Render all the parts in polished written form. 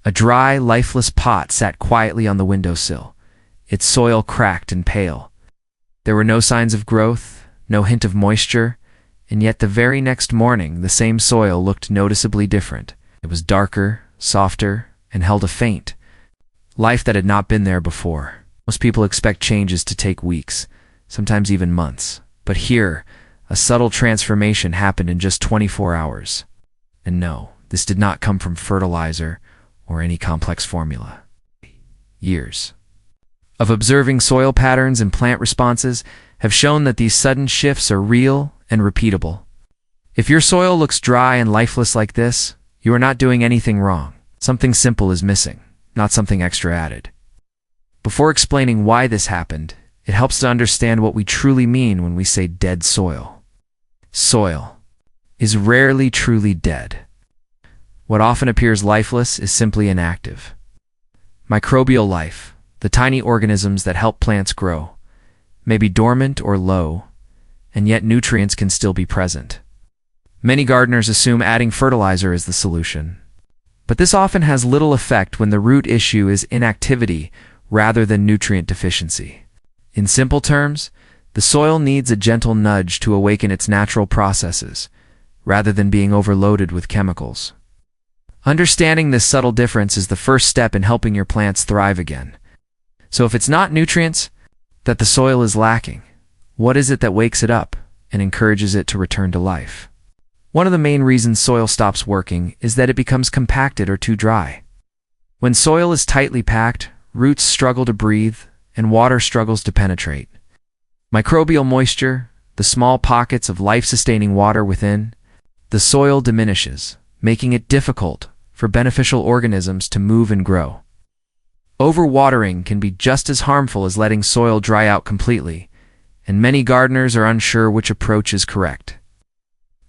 A dry, lifeless pot sat quietly on the windowsill, its soil cracked and pale. There were no signs of growth, no hint of moisture, and yet the very next morning the same soil looked noticeably different. It was darker, softer, and held a faint life that had not been there before. Most people expect changes to take weeks, sometimes even months. But here, a subtle transformation happened in just 24 hours. And no, this did not come from fertilizer or any complex formula. Years of observing soil patterns and plant responses have shown that these sudden shifts are real and repeatable. If your soil looks dry and lifeless like this, you are not doing anything wrong. Something simple is missing, not something extra added. Before explaining why this happened, it helps to understand what we truly mean when we say dead soil. Soil is rarely truly dead. What often appears lifeless is simply inactive. Microbial life, the tiny organisms that help plants grow, may be dormant or low, and yet nutrients can still be present. Many gardeners assume adding fertilizer is the solution, but this often has little effect when the root issue is inactivity rather than nutrient deficiency. In simple terms, the soil needs a gentle nudge to awaken its natural processes, rather than being overloaded with chemicals. Understanding this subtle difference is the first step in helping your plants thrive again. So if it's not nutrients that the soil is lacking, what is it that wakes it up and encourages it to return to life? One of the main reasons soil stops working is that it becomes compacted or too dry. When soil is tightly packed, roots struggle to breathe and water struggles to penetrate. Microbial moisture, the small pockets of life-sustaining water within, the soil diminishes, making it difficult for beneficial organisms to move and grow. Overwatering can be just as harmful as letting soil dry out completely, and many gardeners are unsure which approach is correct.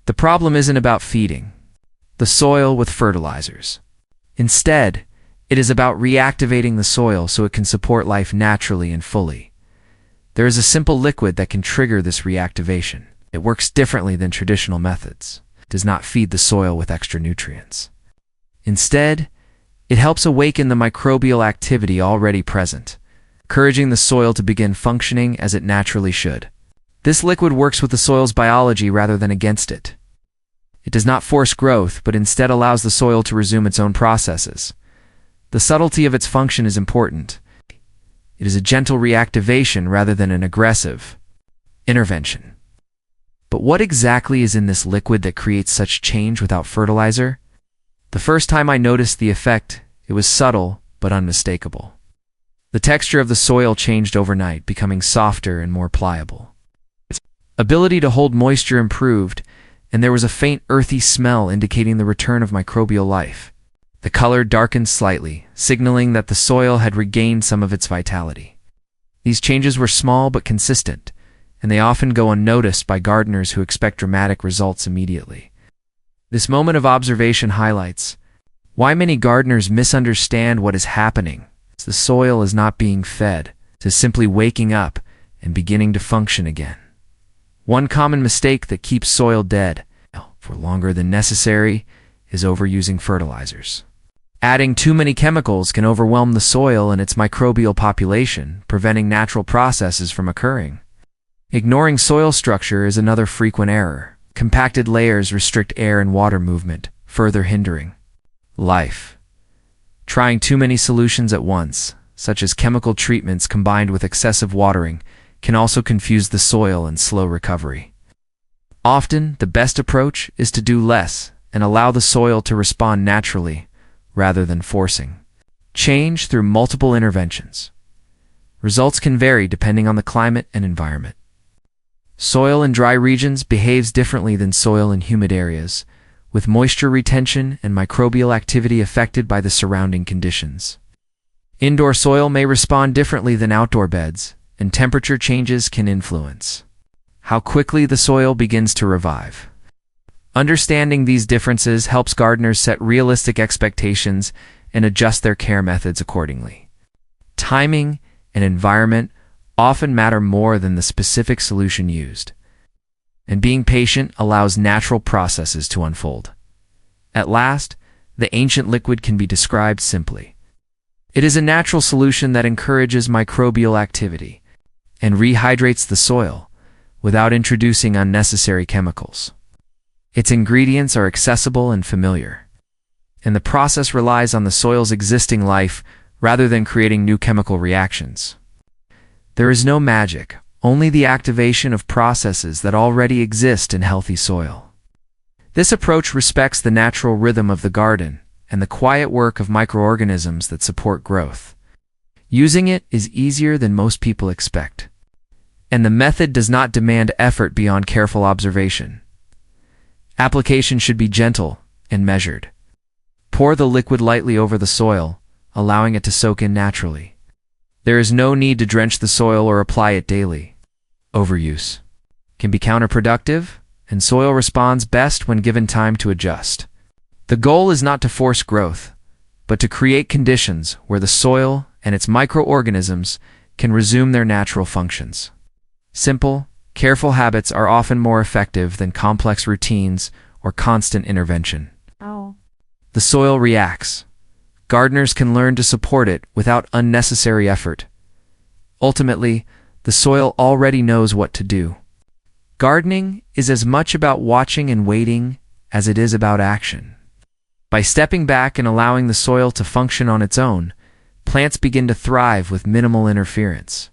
The problem isn't about feeding the soil with fertilizers. Instead, it is about reactivating the soil so it can support life naturally and fully. There is a simple liquid that can trigger this reactivation. It works differently than traditional methods. It does not feed the soil with extra nutrients. Instead, it helps awaken the microbial activity already present, encouraging the soil to begin functioning as it naturally should. This liquid works with the soil's biology rather than against it. It does not force growth, but instead allows the soil to resume its own processes. The subtlety of its function is important. It is a gentle reactivation rather than an aggressive intervention. But what exactly is in this liquid that creates such change without fertilizer? The first time I noticed the effect, it was subtle but unmistakable. The texture of the soil changed overnight, becoming softer and more pliable. Its ability to hold moisture improved, and there was a faint earthy smell indicating the return of microbial life. The color darkened slightly, signaling that the soil had regained some of its vitality. These changes were small but consistent, and they often go unnoticed by gardeners who expect dramatic results immediately. This moment of observation highlights why many gardeners misunderstand what is happening. The soil is not being fed, it is simply waking up and beginning to function again. One common mistake that keeps soil dead for longer than necessary is overusing fertilizers. Adding too many chemicals can overwhelm the soil and its microbial population, preventing natural processes from occurring. Ignoring soil structure is another frequent error. Compacted layers restrict air and water movement, further hindering life. Trying too many solutions at once, such as chemical treatments combined with excessive watering, can also confuse the soil and slow recovery. Often, the best approach is to do less and allow the soil to respond naturally, rather than forcing change through multiple interventions. Results can vary depending on the climate and environment. Soil in dry regions behaves differently than soil in humid areas, with moisture retention and microbial activity affected by the surrounding conditions. Indoor soil may respond differently than outdoor beds, and temperature changes can influence how quickly the soil begins to revive. Understanding these differences helps gardeners set realistic expectations and adjust their care methods accordingly. Timing and environment often matter more than the specific solution used, and being patient allows natural processes to unfold. At last, the ancient liquid can be described simply. It is a natural solution that encourages microbial activity and rehydrates the soil without introducing unnecessary chemicals. Its ingredients are accessible and familiar, and the process relies on the soil's existing life rather than creating new chemical reactions. There is no magic, only the activation of processes that already exist in healthy soil. This approach respects the natural rhythm of the garden and the quiet work of microorganisms that support growth. Using it is easier than most people expect, and the method does not demand effort beyond careful observation. Application should be gentle and measured. Pour the liquid lightly over the soil, allowing it to soak in naturally. There is no need to drench the soil or apply it daily. Overuse can be counterproductive, and soil responds best when given time to adjust. The goal is not to force growth, but to create conditions where the soil and its microorganisms can resume their natural functions. Simple, careful habits are often more effective than complex routines or constant intervention. The soil reacts. Gardeners can learn to support it without unnecessary effort. Ultimately, the soil already knows what to do. Gardening is as much about watching and waiting as it is about action. By stepping back and allowing the soil to function on its own, plants begin to thrive with minimal interference.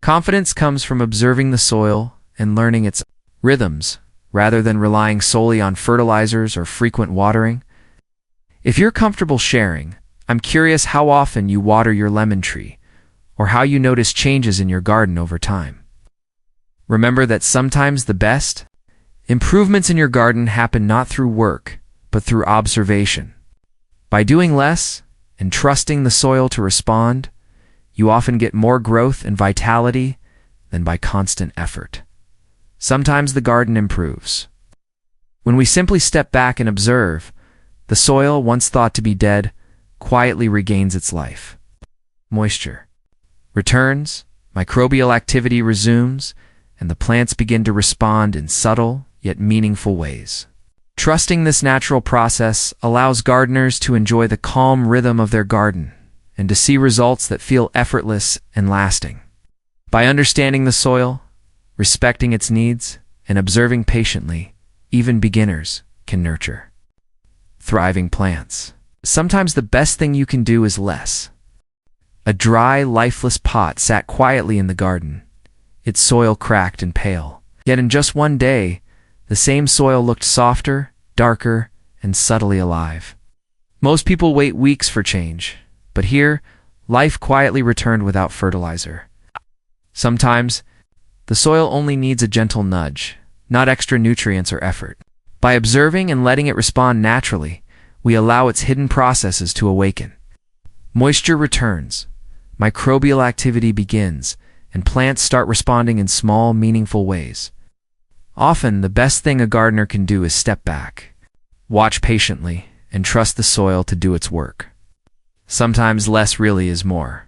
Confidence comes from observing the soil and learning its rhythms, rather than relying solely on fertilizers or frequent watering. If you're comfortable sharing, I'm curious how often you water your lemon tree, or how you notice changes in your garden over time. Remember that sometimes the best improvements in your garden happen not through work, but through observation. By doing less and trusting the soil to respond, you often get more growth and vitality than by constant effort. Sometimes the garden improves when we simply step back and observe. The soil, once thought to be dead, quietly regains its life. Moisture returns, microbial activity resumes, and the plants begin to respond in subtle yet meaningful ways. Trusting this natural process allows gardeners to enjoy the calm rhythm of their garden and to see results that feel effortless and lasting. By understanding the soil, respecting its needs, and observing patiently, even beginners can nurture thriving plants. Sometimes the best thing you can do is less. A dry, lifeless pot sat quietly in the garden, its soil cracked and pale. Yet in just one day, the same soil looked softer, darker, and subtly alive. Most people wait weeks for change, but here, life quietly returned without fertilizer. Sometimes, the soil only needs a gentle nudge, not extra nutrients or effort. By observing and letting it respond naturally, we allow its hidden processes to awaken. Moisture returns, microbial activity begins, and plants start responding in small, meaningful ways. Often, the best thing a gardener can do is step back, watch patiently, and trust the soil to do its work. Sometimes less really is more.